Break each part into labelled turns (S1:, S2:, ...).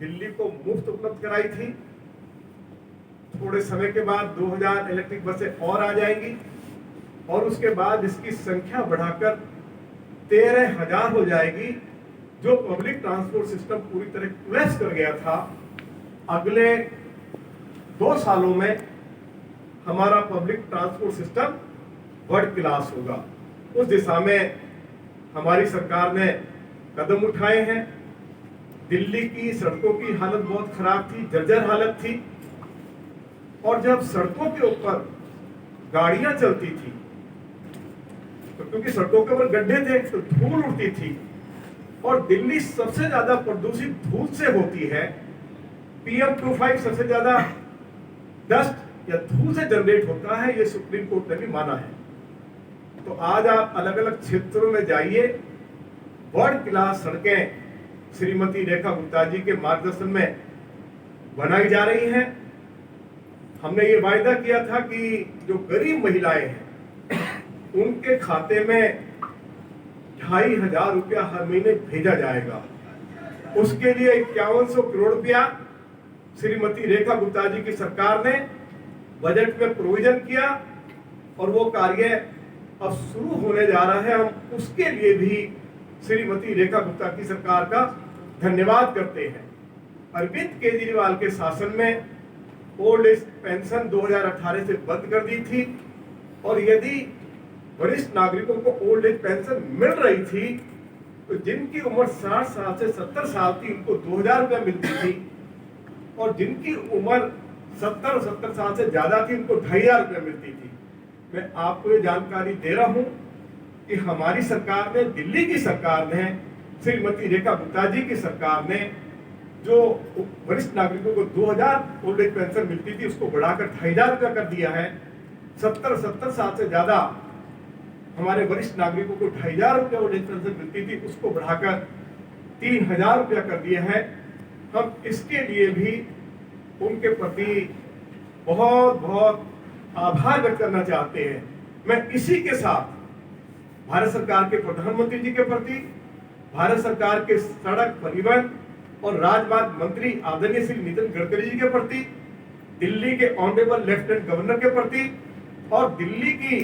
S1: दिल्ली को मुफ्त उपलब्ध कराई थी। थोड़े समय के बाद 2000 इलेक्ट्रिक बसें और आ जाएंगी और उसके बाद इसकी संख्या बढ़ाकर 13,000 हो जाएगी। जो पब्लिक ट्रांसपोर्ट सिस्टम पूरी तरह कोलैप्स कर गया था, अगले 2 सालों में हमारा public transport system world class होगा। उस दिशा में हमारी सरकार ने कदम उठाए हैं। दिल्ली की सड़कों की हालत बहुत खराब थी, जर्जर हालत थी, और जब सड़कों के ऊपर गाड़ियां चलती थी तो क्योंकि सड़कों के ऊपर गड्ढे थे तो धूल उड़ती थी, और दिल्ली सबसे ज्यादा प्रदूषित धूल से होती है। PM2.5 सबसे ज्यादा डस्ट या धूल से जनरेट होता है, ये सुप्रीम कोर्ट ने भी माना है। तो आज आप अलग अलग क्षेत्रों में जाइए, वर्ल्ड क्लास सड़कें श्रीमती रेखा गुप्ता जी के मार्गदर्शन में बनाई जा रही हैं। हमने ये वायदा किया था कि जो गरीब महिलाएं हैं उनके खाते में 2,500 रुपया हर महीने भेजा जाएगा। उसके लिए 5100 करोड़ रुपया श्रीमती रेखा गुप्ता जी की सरकार ने बजट में प्रोविजन किया और वो कार्य अब शुरू होने जा रहा है। हम उसके लिए भी श्रीमती रेखा गुप्ता की सरकार का धन्यवाद करते हैं। अरविंद केजरीवाल के शासन में ओल्ड एज पेंशन 2018 से बंद कर दी थी, और यदि वरिष्ठ नागरिकों को ओल्ड एज पेंशन मिल रही थी तो जिनकी उम्र 60 साल से 70 साल थी उनको 2,000 रुपया मिलती थी, और जिनकी उम्र 70 साल से ज्यादा थी उनको 2,500 रुपया मिलती थी। मैं आपको ये जानकारी दे रहा हूं कि हमारी सरकार ने, दिल्ली की सरकार ने, श्रीमती रेखा गुप्ता जी की सरकार ने जो वरिष्ठ नागरिकों को 2,000 ओल्ड एज पेंशन मिलती थी उसको बढ़ाकर 2,500 रुपया कर दिया है। 70 साल से ज्यादा हमारे वरिष्ठ नागरिकों को 2,500 रुपया ओल्ड एज पेंशन मिलती थी, उसको बढ़ाकर 3,000 रुपया कर दिया है। हम इसके लिए भी उनके प्रति बहुत बहुत आभार व्यक्त करना चाहते हैं। मैं इसी के साथ भारत सरकार के प्रधानमंत्री जी के प्रति, भारत सरकार के सड़क परिवहन और राजमार्ग मंत्री आदरणीय श्री नितिन गडकरी जी के प्रति, दिल्ली के ऑनरेबल लेफ्टिनेंट गवर्नर के प्रति और दिल्ली की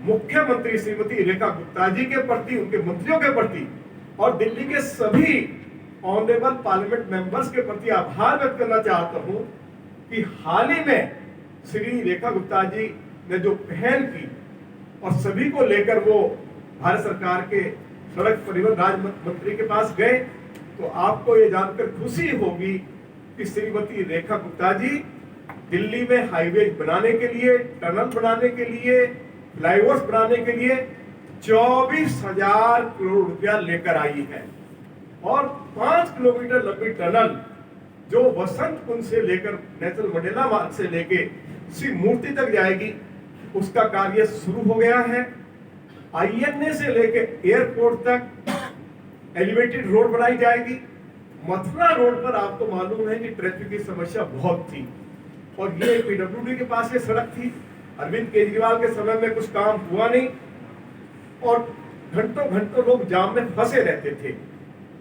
S1: मुख्यमंत्री श्रीमती रेखा गुप्ता जी के प्रति, उनके मंत्रियों के प्रति और दिल्ली के सभी ऑनरेबल पार्लियामेंट मेंबर्स के प्रति आभार व्यक्त करना चाहता हूं कि हाल ही में श्री रेखा गुप्ता जी ने जो पहल की और सभी को लेकर वो भारत सरकार के सड़क परिवहन राज्य मंत्री के पास गए, तो आपको ये जानकर खुशी होगी कि श्रीमती रेखा गुप्ता जी दिल्ली में हाईवे बनाने के लिए, टनल बनाने के लिए, फ्लाईओवर्स बनाने के लिए 24,000 करोड़ रुपया लेकर आई है, और 5 किलोमीटर लंबी टनल जो वसंत कुंज से लेकर नेशनल मंडेला मार्ग से लेके श्री मूर्ति तक जाएगी, उसका कार्य शुरू हो गया है। INA से लेके एयरपोर्ट तक एलिवेटेड रोड बनाई जाएगी। मथुरा रोड पर आपको मालूम है कि ट्रैफिक की समस्या बहुत थी, और ये PWD के पास ये सड़क थी। अरविंद केजरीवाल के समय में कुछ काम हुआ नहीं और घंटों घंटों लोग जाम में फंसे रहते थे।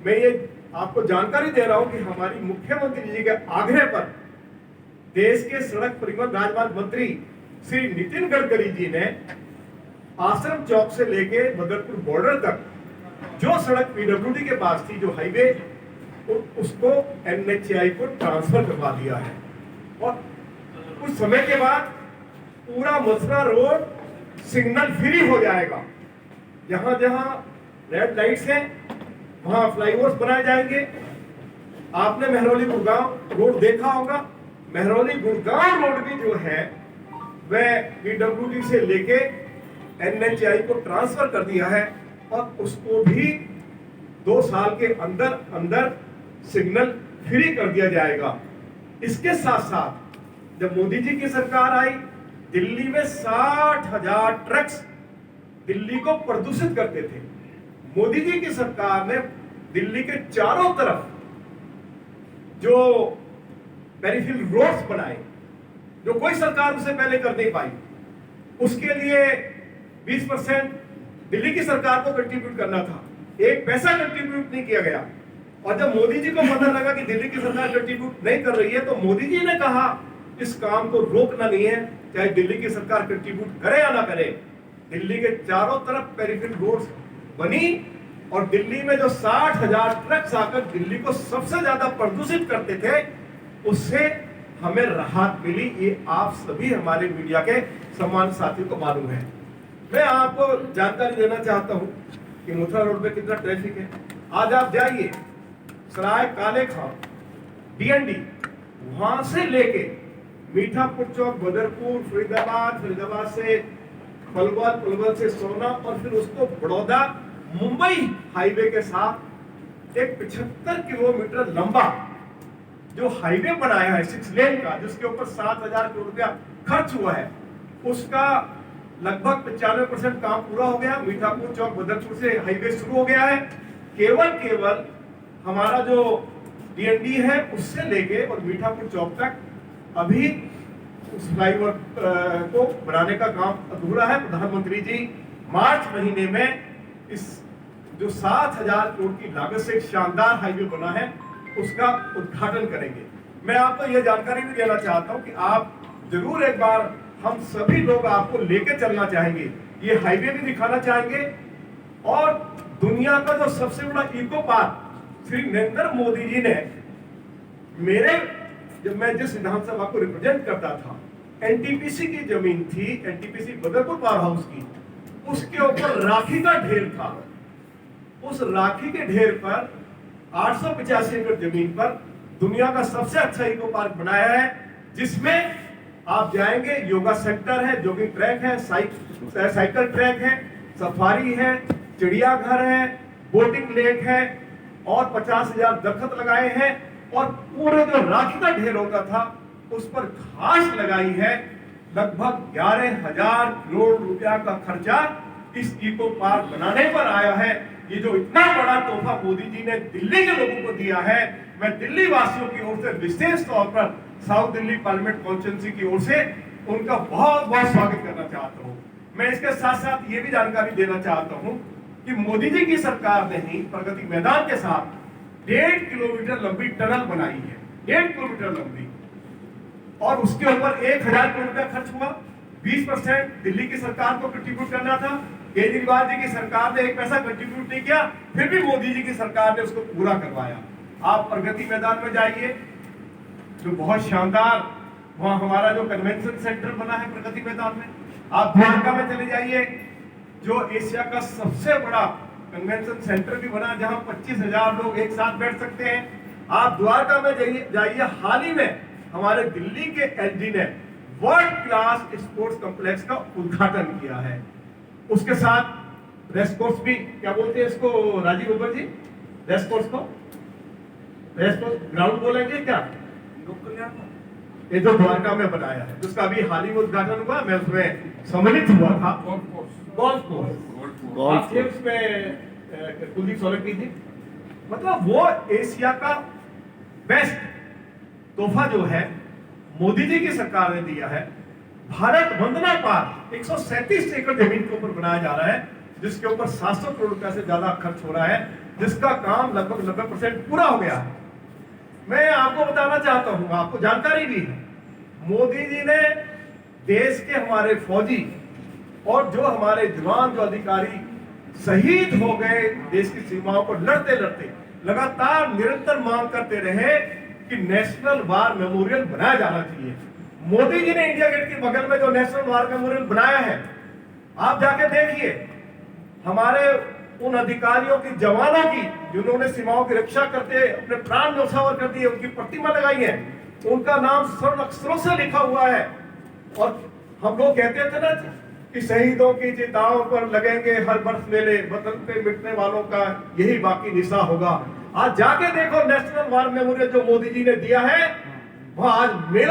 S1: मैं ये आपको जानकारी दे रहा हूं कि हमारी मुख्यमंत्री जी के आग्रह पर देश के सड़क परिवहन राजमार्ग मंत्री श्री नितिन गडकरी जी ने आश्रम चौक से लेके बदरपुर बॉर्डर तक जो सड़क PWD के पास थी, जो हाईवे, उसको NHAI को ट्रांसफर करवा दिया है, और कुछ समय के बाद पूरा मथुरा रोड सिग्नल फ्री हो जाएगा। जहां जहां रेड लाइट्स हैं वहां फ्लाईओवर्स बनाए जाएंगे। आपने मेहरौली गुड़गांव रोड देखा होगा। मेहरौली गुड़गांव रोड भी जो है वह PWD से लेके NHAI को ट्रांसफर कर दिया है, और उसको भी 2 साल के अंदर अंदर सिग्नल फ्री कर दिया जाएगा। इसके साथ साथ जब मोदी जी की सरकार आई, दिल्ली में 60,000 ट्रक्स दिल्ली को प्रदूषित करते थे। मोदी जी की सरकार ने दिल्ली के चारों तरफ जो पेरिफेरल रोड्स बनाए, जो कोई सरकार उससे पहले कर नहीं पाई। उसके लिए 20% दिल्ली की सरकार को कंट्रीब्यूट करना था, 1 पैसा कंट्रीब्यूट नहीं किया गया। और जब मोदी जी को पता लगा कि दिल्ली की सरकार कंट्रीब्यूट नहीं कर रही है, तो मोदी जी ने कहा इस काम को रोकना नहीं है, चाहे दिल्ली की सरकार कंट्रीब्यूट करे या ना करे। दिल्ली के चारों तरफ पेरिफेरल रोड्स बनी और दिल्ली में जो 60,000 ट्रक्स आकर दिल्ली को सबसे ज्यादा प्रदूषित करते थे, उससे हमें राहत मिली। ये आप सभी हमारे मीडिया के सम्मान साथियों को मालूम है। मैं आपको जानकारी देना चाहता हूं कि मथुरा रोड पे कितना ट्रैफिक है। आज आप जाइए सराय काले खां डीएनडी, वहां से लेके मीठापुर चौक, बदरपुर, फरीदाबाद से पलवल, पलवल से सोना और फिर उसको बड़ौदा मुंबई हाईवे के साथ एक 75 किलोमीटर लंबा जो हाईवे बनाया है 6 लेन का, जिसके ऊपर 7,000 करोड़ रुपया खर्च हुआ है, उसका लगभग 95% काम पूरा हो गया। मीठापुर चौक बदरपुर से हाईवे शुरू हो गया है। केवल हमारा जो डीएनडी है उससे लेके और मीठापुर चौक तक अभी उस फ्लाईओवर को बनाने का काम अधूरा है। प्रधानमंत्री जी मार्च महीने में इस जो 7,000 करोड़ की लागत से एक शानदार हाईवे बना है उसका उद्घाटन करेंगे। मैं आपको यह जानकारी भी देना चाहता हूं कि आप जरूर एक बार, हम सभी लोग आपको लेके चलना चाहेंगे, ये हाईवे भी दिखाना चाहेंगे। और दुनिया का जो सबसे बड़ा इको पार्क श्री नरेंद्र मोदी जी ने, जब मैं जिस विधानसभा को रिप्रेजेंट करता था, एनटीपीसी की जमीन थी, एनटीपीसी बदरपुर पावर हाउस की, उसके ऊपर राखी का ढेर था। उस राखी के ढेर पर 885 एकड़ जमीन पर दुनिया का सबसे अच्छा इको पार्क बनाया है, जिसमें आप जाएंगे, योगा सेंटर है, जॉगिंग ट्रैक है, साइकिल ट्रैक है, सफारी है, चिड़ियाघर है, बोटिंग लेक है और 50,000 दरख्त लगाए हैं। और पूरे जो राखी का ढेर होता था उस पर घास लगाई है। लगभग 11,000 करोड़ रुपया का खर्चा इस इको पार्क बनाने पर आया है। ये जो इतना बड़ा तोहफा मोदी जी ने दिल्ली के लोगों को दिया है, मैं दिल्ली वासियों की ओर से विशेष तौर पर साउथ दिल्ली पार्लियामेंट कॉन्स्टिट्यूंसी की ओर से उनका बहुत बहुत स्वागत करना चाहता हूं। मैं इसके साथ साथ ये भी जानकारी देना चाहता हूं कि मोदी जी की सरकार ने ही प्रगति मैदान के साथ 1.5 किलोमीटर लंबी टनल बनाई है, 1.5 किलोमीटर लंबी, और उसके ऊपर 1,000 करोड़ रुपया खर्च हुआ। 20% दिल्ली की सरकार को कंट्रीब्यूट करना था। केजरीवाल जी की सरकार ने एक पैसा कंट्रीब्यूट नहीं किया, फिर भी मोदी जी की सरकार ने उसको पूरा करवाया। आप प्रगति मैदान में जाइए, जो बहुत शानदार, वहां हमारा जो कन्वेंशन सेंटर बना है प्रगति मैदान में। आप द्वारका में चले जाइए, जो एशिया का सबसे बड़ा कन्वेंशन सेंटर भी बना, जहां 25,000 लोग एक साथ बैठ सकते हैं। आप द्वारका में जाइए, हाल ही में हमारे दिल्ली के एलजी ने वर्ल्ड क्लास स्पोर्ट्स कॉम्प्लेक्स का उद्घाटन किया है। उसके साथ रेस कोर्स भी, क्या बोलते हैं इसको राजीव बब्बर जी, रेस कोर्स ग्राउंड बोलेंगे क्या, ये जो द्वारका में बनाया है, जिसका अभी हाल ही में उद्घाटन हुआ, मैं उसमें सम्मिलित हुआ था। गोल्फ कोर्स में कुलदीप सोलंकी जी, मतलब वो एशिया का बेस्ट तोहफा जो है मोदी जी की सरकार ने दिया है। भारत वंदना पार्क 137 एकड़ जमीन के ऊपर बनाया जा रहा है, जिसके ऊपर 700 करोड़ रुपए से ज्यादा खर्च हो रहा है, जिसका काम लगभग 90% पूरा हो गया है। मैं आपको बताना चाहता हूं, आपको जानकारी भी है, मोदी जी ने देश के हमारे फौजी और जो हमारे जवान, जो अधिकारी शहीद हो गए देश की सीमाओं पर लड़ते लड़ते, लगातार निरंतर मांग करते रहे कि नेशनल वार मेमोरियल बनाया जाना चाहिए। मोदी जी ने इंडिया गेट के बगल में जो नेशनल वार मेमोरियल बनाया है, आप जाके देखिए, हमारे उन अधिकारियों की, जवानों की, जिन्होंने सीमाओं की रक्षा करते अपने प्राण न्यौछावर कर दिए, उनकी प्रतिमा लगाई है, उनका नाम स्वर्ण अक्षरों से लिखा हुआ है। और हम लोग कहते थे ना कि शहीदों की चिताओं पर लगेंगे हर वर्ष मेले, वतन पे मिटने वालों का यही बाकी निशा होगा। आज जाके देखो नेशनल वार मेमोरियल जो मोदी जी ने दिया है, वहां आज मेला